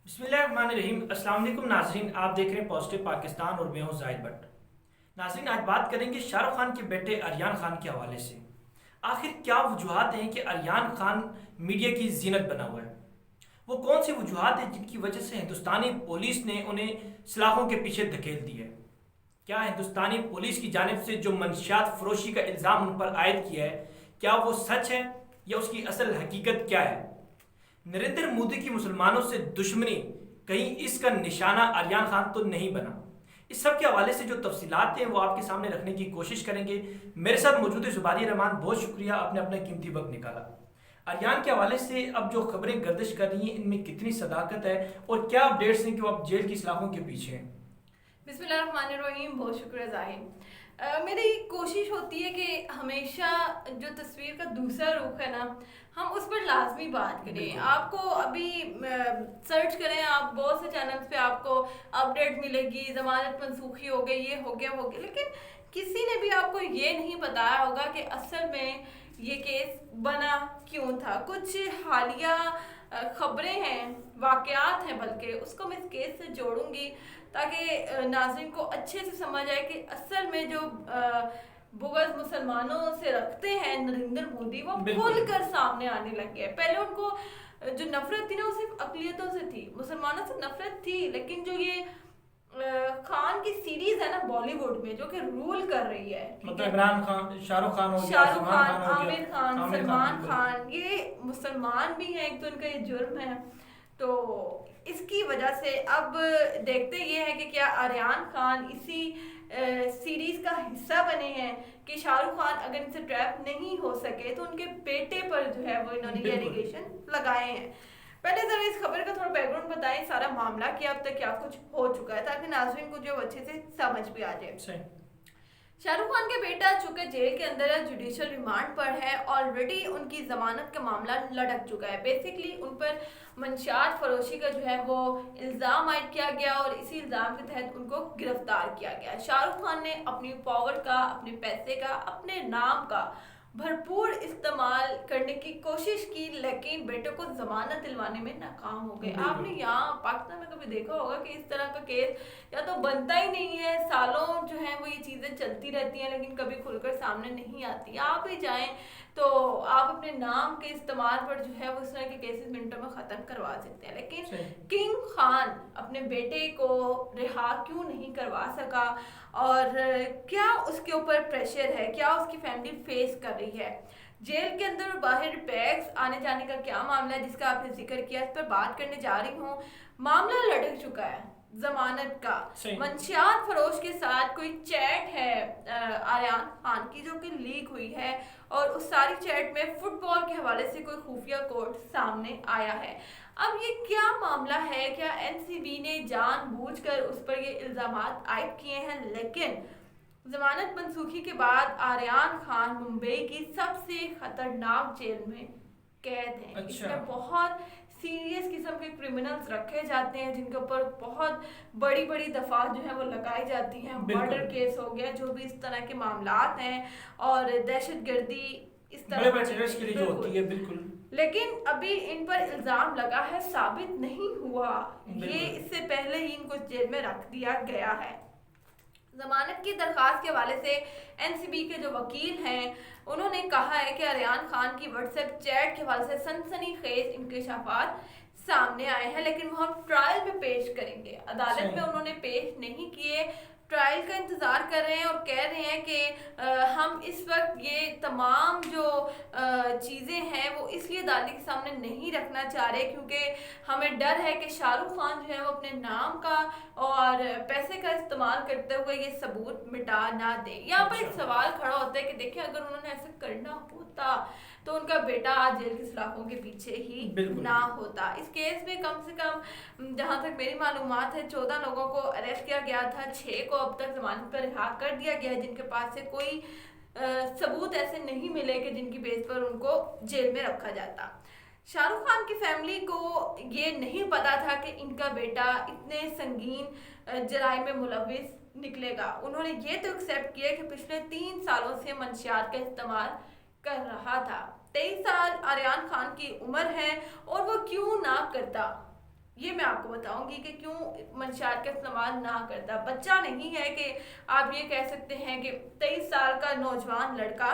बिस्मिल्लाहिर्रहमानिर्रहीम। अस्सलाम वालेकुम नाजरीन, आप देख रहे हैं पॉजिटिव पाकिस्तान और मैं हूं जाहिद भट्ट। नाजरीन, आज बात करेंगे शाहरुख खान के बेटे आर्यान खान के हवाले से। आखिर क्या वजूहत हैं कि आर्यान खान मीडिया की जीनत बना हुआ है? वो कौन सी वजूहत हैं जिनकी वजह से हिंदुस्तानी पुलिस ने उन्हें सलाखों के पीछे धकेल दिया है? क्या हिंदुस्तानी पुलिस की जानिब से जो मंशियात फरोशी का इल्ज़ाम उन पर आयद किया है, क्या वो सच है या उसकी असल हकीकत क्या है? नरेंद्र मोदी की मुसलमानों से दुश्मनी कहीं इसका निशाना आर्यान खान तो नहीं बना? इस सब के हवाले से जो तफसीलात हैं वो आपके सामने रखने की कोशिश करेंगे। मेरे साथ मौजूद है जुबानी रहमान, बहुत शुक्रिया, आपने अपना कीमती वक्त निकाला। आर्यान के हवाले से अब जो खबरें गर्दिश कर रही हैं इनमें कितनी सदाकत है और क्या अपडेट्स हैं कि वो अब जेल की सलाखों के पीछे हैं? बिस्मिल्लाहिर्रहमानिर्रहीम। बहुत शुक्रिया जाहिद। मेरी कोशिश होती है कि हमेशा जो तस्वीर का दूसरा रुख है ना, हम उस पर लाजमी बात करें। बिल्कुल। आपको अभी सर्च करें, आप बहुत से चैनल्स पे आपको अपडेट मिलेगी, जमानत मनसूखी हो गई, ये हो गया वो गया, लेकिन किसी ने भी आपको ये नहीं बताया होगा कि असल में ये केस बना क्यों था। कुछ हालिया खबरें हैं, वाकयात हैं, बल्कि उसको मैं इस केस से जोड़ूंगी ताकि नाज़रीन को अच्छे से समझ आए कि असल में जो बुग़्ज़ मुसलमानों से रखते हैं नरेंद्र मोदी, वो खुल कर सामने आने लग गया है। पहले उनको जो नफरत थी ना, वो सिर्फ अक़लियतों से थी, मुसलमानों से नफरत थी, लेकिन जो ये खान की सीरीज है ना बॉलीवुड में, जो कि रूल कर रही है, मतलब इमरान खान, शाहरुख खान हो गया, शाहरुख सलमान खान, खान हो आमिर गया, खान, आमिर सलमान बिल्कुल। खान, ये मुसलमान भी हैं, एक तो इनका ये जुर्म है। तो इसकी वजह से अब देखते ये है कि क्या आर्यान खान इसी सीरीज का हिस्सा बने हैं कि शाहरुख खान अगर इनसे ट्रैप नहीं हो सके तो उनके बेटे पर जो है वो इन्होंने ये बिल्कुल। एलिगेशन लगाए हैं। पहले जरा इस खबर का थोड़ा बैकग्राउंड बताएं, सारा मामला कि अब तक क्या कुछ हो चुका है, ताकि नाज़रीन को जो अच्छे से समझ भी आ जाए। सही। शाहरुख खान के बेटा चूंकि जेल के अंदर है, जुडिशियल रिमांड पर है, ऑलरेडी उनकी जमानत का मामला लटक चुका है। बेसिकली उन पर मंशियात फरोशी का जो है वो इल्ज़ाम आयद किया गया और इसी इल्ज़ाम के तहत उनको गिरफ्तार किया गया। शाहरुख खान ने अपनी पावर का, अपने पैसे का, अपने नाम का भरपूर इस्तेमाल करने की कोशिश की, लेकिन बेटे को जमानत दिलवाने में नाकाम हो गए। आपने यहाँ पाकिस्तान में कभी देखा होगा कि इस तरह का केस या तो बनता ही नहीं है, सालों जो है वो ये चीज़ें चलती रहती हैं, लेकिन कभी खुलकर सामने नहीं आती। आप ही जाएं तो आप अपने नाम के इस्तेमाल पर जो है वो इस तरह के केसेस मिनटों में ख़त्म करवा सकते हैं, लेकिन किंग खान अपने बेटे को रिहा क्यों नहीं करवा सका, और क्या उसके ऊपर प्रेशर है, क्या उसकी फैमिली फेस कर रही है, जेल के अंदर और बाहर बैग्स आने जाने का क्या मामला है जिसका आपने जिक्र किया, इस पर बात करने जा रही हूँ। मामला लटक चुका है जमानत का। मंशियात फरोश के साथ कोई चैट है आर्यान खान की जो कि लीक हुई है, और उस सारी चैट में फुटबॉल के हवाले से कोई खुफिया कोड सामने आया है। अब ये क्या मामला है? क्या एनसीबी ने जानबूझकर उस पर ये इल्जामात आयद किए हैं? लेकिन जमानत मनसूखी के बाद आर्यान खान मुंबई की सबसे खतरनाक जेल में कैद हैं। इसमें बहुत सीरियस किस्म के क्रिमिनल्स रखे जाते हैं जिनके ऊपर बहुत बड़ी बड़ी दफा जो है वो लगाई जाती हैं। मर्डर केस हो गया, जो भी इस तरह के मामलात हैं, और दहशतगर्दी, इस तरह के लिए जो होती है। बिल्कुल। लेकिन अभी इन पर इल्जाम लगा है, साबित नहीं हुआ ये, इससे पहले ही इनको जेल में रख दिया गया है। जमानत की दरखास्त के हवाले से एनसीबी के जो वकील हैं उन्होंने कहा है कि आर्यान खान की व्हाट्सएप चैट के हवाले से सनसनीखेज इंकशाफात सामने आए हैं, लेकिन वो हम ट्रायल में पेश करेंगे। अदालत में उन्होंने पेश नहीं किए, ट्रायल का इंतज़ार कर रहे हैं और कह रहे हैं कि हम इस वक्त ये तमाम जो चीज़ें हैं वो इसलिए अदालत के सामने नहीं रखना चाह रहे क्योंकि हमें डर है कि शाहरुख खान जो है वो अपने नाम का और पैसे का इस्तेमाल करते हुए ये सबूत मिटा ना दे। यहाँ पर एक सवाल खड़ा होता है कि देखिए, अगर उन्होंने ऐसा करना होता तो उनका बेटा आज जेल की सलाखों के पीछे ही ना होता। इस केस में कम से कम जहां तक मेरी मालूमात है 14 लोगों को अरेस्ट किया गया था, 6 को अब तक जमानत पर रिहा कर दिया गया है, जिनके पास से कोई सबूत ऐसे नहीं मिले कि जिनकी बेस पर उनको जेल में रखा जाता। शाहरुख खान की फैमिली को ये नहीं पता था कि इनका बेटा इतने संगीन जराइम में मुलविस निकलेगा। उन्होंने ये तो एक्सेप्ट किया कि पिछले 3 सालों से मंशियात का इस्तेमाल कर रहा था। 23 साल आर्यान खान की उम्र है और वो क्यों ना करता, ये मैं आपको बताऊंगी कि क्यों मंशियात का इस्तेमाल ना करता। बच्चा नहीं है कि आप ये कह सकते हैं कि 23 साल का नौजवान लड़का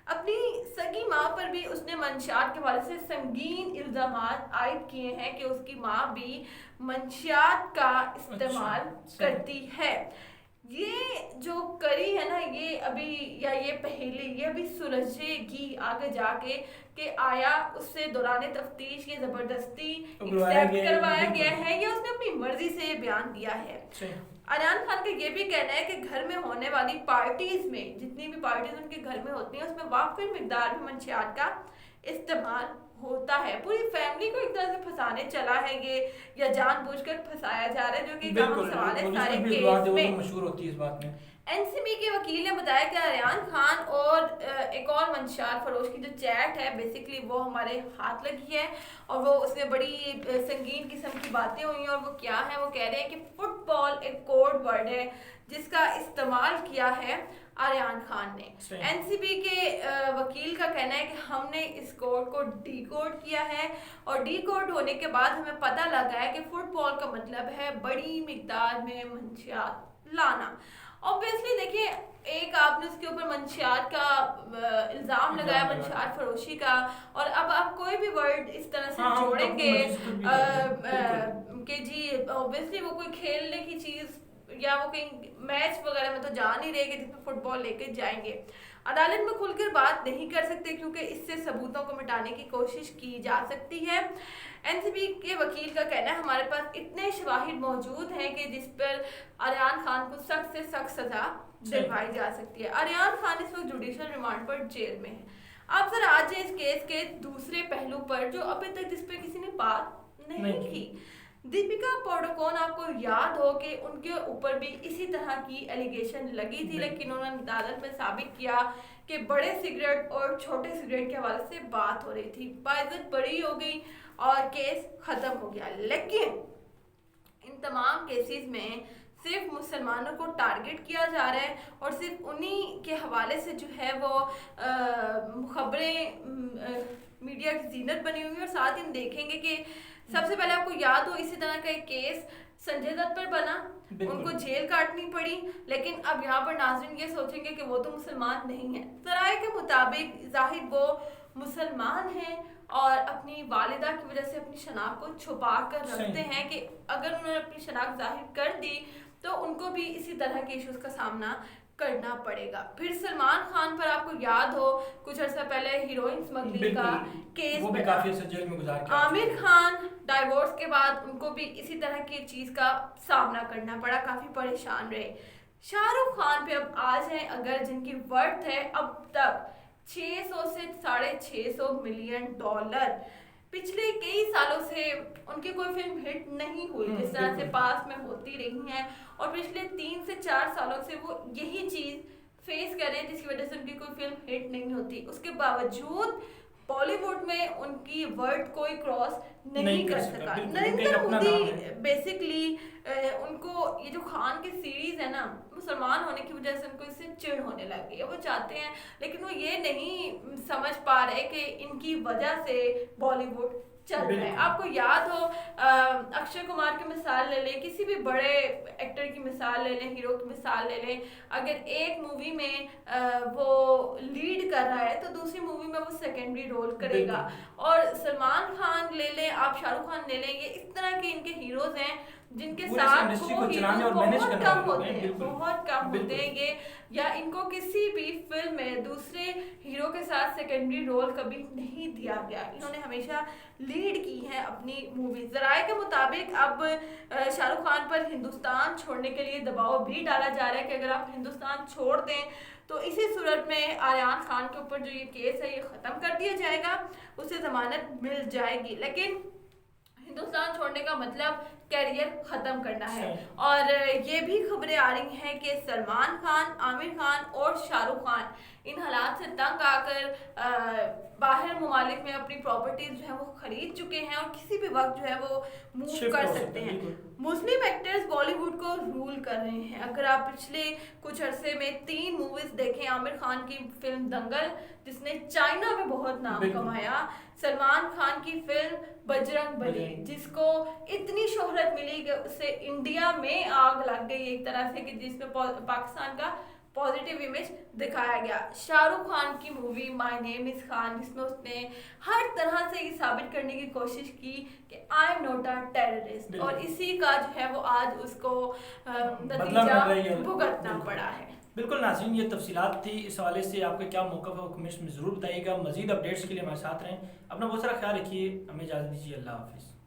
अपनी सगी माँ पर भी उसने मंशियात के हवाले से संगीन इल्जामात आयद किए हैं कि उसकी माँ भी मंशियात का अच्छा। इस्तेमाल सही। करती है। ये जो करी है ना, ये अभी या ये पहेली ये अभी सुलझेगी आगे जाके कि आया उससे दौरान तफ्तीश ये ज़बरदस्ती उगलवाया एक्सेप्ट गया है, करवाया गया बिल्कुल। है या उसने अपनी मर्जी से ये बयान दिया है। सही। आर्यान खान का ये भी कहना है कि घर में होने वाली पार्टीज में, जितनी भी पार्टीज उनके घर में होती हैं, उसमें वाकई मिकदार में मंशियात का इस्तेमाल होता है। पूरी फैमिली को एक तरह से फंसाने चला है ये, या जानबूझकर फंसाया जा रहा है, जो कि एक अहम बिल्कुल, सवाल है पुलिस सारे में भी इस बात केस है, वो तो में। मशहूर होती है इस बात में। एनसीबी के वकील ने बताया कि आर्यान खान और एक और मंशियात फरोश की जो चैट है बेसिकली वो हमारे हाथ लगी है, और वो उसमें बड़ी संगीन किस्म की बातें हुई हैं। और वो क्या है, वो कह रहे हैं कि फुटबॉल एक कोड वर्ड है जिसका इस्तेमाल किया है आर्यान खान ने। सही। एनसीबी के वकील का कहना है कि हमने इस कोड को डीकोड किया है, और डीकोड होने के बाद हमें पता लगा है कि फुटबॉल का मतलब है बड़ी मिकदार में मंशियात लाना। ऑब्वियसली देखिए, एक आपने उसके ऊपर मंशियात का इल्जाम लगाया, मंशियात फरोशी का, और अब आप कोई भी वर्ड इस तरह से हाँ, हाँ, वो तो जोड़ेंगे अपनी मर्जी से कुछ भी कर दे, कि जी ऑब्वियसली वो कोई खेलने की चीज या वो कहीं मैच वगैरह में तो जा नहीं रहे कि जिसमें फुटबॉल लेके जाएंगे। अदालत में खुलकर बात नहीं कर सकते क्योंकि इससे सबूतों को मिटाने की कोशिश की जा सकती है। एनसीबी के वकील का कहना है हमारे पास इतने शवाहिद मौजूद हैं कि जिस पर आर्यान खान को सख्त से सख्त सजा दिलवाई जा सकती है। आर्यान खान इस वक्त जुडिशल रिमांड पर जेल में है। आप जरा आज इस केस के दूसरे पहलू पर, जो अभी तक जिस पर किसी ने बात नहीं की। दीपिका पादुकोण, आपको याद हो कि उनके ऊपर भी इसी तरह की एलिगेशन लगी थी, लेकिन उन्होंने अदालत में साबित किया कि बड़े सिगरेट और छोटे सिगरेट के हवाले से बात हो रही थी, बाइज्जत बरी हो गई और केस खत्म हो गया। लेकिन इन तमाम केसेस में सिर्फ मुसलमानों को टारगेट किया जा रहा है, और सिर्फ उन्हीं के हवाले से जो है वो खबरें मीडिया की जीनत बनी हुई है। और साथ ही हम देखेंगे कि सबसे पहले आपको याद हो इसी तरह का एक केस संजय दत्त पर बना, उनको जेल काटनी पड़ी, लेकिन अब यहाँ पर नाज़रीन ये सोचेंगे कि वो तो मुसलमान नहीं है। सराय के मुताबिक जाहिर वो मुसलमान हैं और अपनी वालिदा की वजह से अपनी शनाख्त को छुपा कर रखते हैं कि अगर उन्होंने अपनी शनाख्त जाहिर कर दी तो उनको भी इसी तरह के इश्यूज का सामना करना पड़ेगा। फिर सलमान खान पर आपको याद हो कुछ अर्सा पहले हीरोइन स्मगलिंग का केस, वो भी काफी अर्सा जेल में गुजार के आमिर खान डाइवोर्स के बाद उनको भी इसी तरह की चीज का सामना करना पड़ा, काफी परेशान रहे। शाहरुख खान पे अब आ जाए अगर, जिनकी वर्थ है अब तक 600 से $650 मिलियन। पिछले कई सालों से उनकी कोई फिल्म हिट नहीं हुई जिस तरह से पास में होती रही हैं, और पिछले 3 से 4 सालों से वो यही चीज फेस कर रहे हैं जिसकी वजह से उनकी कोई फिल्म हिट नहीं होती। उसके बावजूद बॉलीवुड में उनकी वर्ड कोई क्रॉस नहीं कर सका। नरेंद्र मोदी बेसिकली उनको ये जो खान की सीरीज है ना, मुसलमान होने की वजह से उनको इससे चिढ़ होने लग गई है। वो चाहते हैं लेकिन वो ये नहीं समझ पा रहे कि इनकी वजह से बॉलीवुड चल रहा है। आपको याद हो अक्षय कुमार की मिसाल ले लें, किसी भी बड़े एक्टर की मिसाल ले लें, हीरो की मिसाल ले लें, अगर एक मूवी में वो लीड कर रहा है तो दूसरी मूवी में वो सेकेंडरी रोल करेगा। और सलमान खान ले लें, आप शाहरुख खान ले लें, ये इस तरह के इनके हीरोज हैं जिनके साथ बहुत कम होते हैं ये, या इनको किसी भी फिल्म में दूसरे हीरो के साथ सेकेंडरी रोल कभी नहीं दिया गया। इन्होंने हमेशा लीड की है अपनी मूवी। जराये के मुताबिक अब शाहरुख खान पर हिंदुस्तान छोड़ने के लिए दबाव भी डाला जा रहा है कि अगर आप हिंदुस्तान छोड़ दें तो इसी सूरत में आर्यान खान के ऊपर जो ये केस है ये ख़त्म कर दिया जाएगा, उसे ज़मानत मिल जाएगी। लेकिन हिंदुस्तान छोड़ने का मतलब कैरियर खत्म करना है। और ये भी खबरें आ रही हैं कि सलमान खान, आमिर खान और शाहरुख खान इन हालात से तंग आकर बाहर ममालिक में अपनी प्रॉपर्टीज जो है वो खरीद चुके हैं और किसी भी वक्त जो है वो मूव शिफ्ट कर हो सकते हैं। बिल्कुल। मुस्लिम एक्टर्स बॉलीवुड को रूल कर रहे हैं। अगर आप पिछले कुछ अरसे में 3 मूवीज देखें, आमिर खान की फिल्म दंगल जिसने चाइना में बहुत नाम बिल्कुल। कमाया, सलमान खान की फिल्म बजरंग बली जिसको इतनी शोहरत मिली कि उससे इंडिया में आग लग गई एक तरह से, कि जिसमें पाकिस्तान का पॉजिटिव इमेज दिखाया गया। शाहरुख खान की movie my name is Khan जिसमें उसने हर तरह से ये साबित करने की कोशिश की कि I am not a terrorist, और इसी का जो है वो आज उसको नतीजा भुगतना पड़ा है। बिल्कुल नाज़रीन, ये तफसीलात थी। इस हवाले से आपका क्या मौक़िफ़ है वो कमेंट्स में ज़रूर बताइएगा। मज़ीद अपडेट्स के लिए हमारे साथ रहें। अपना बहुत सारा ख्याल रखिए। हमें इजाज़त दीजिए। अल्लाह हाफ़िज़।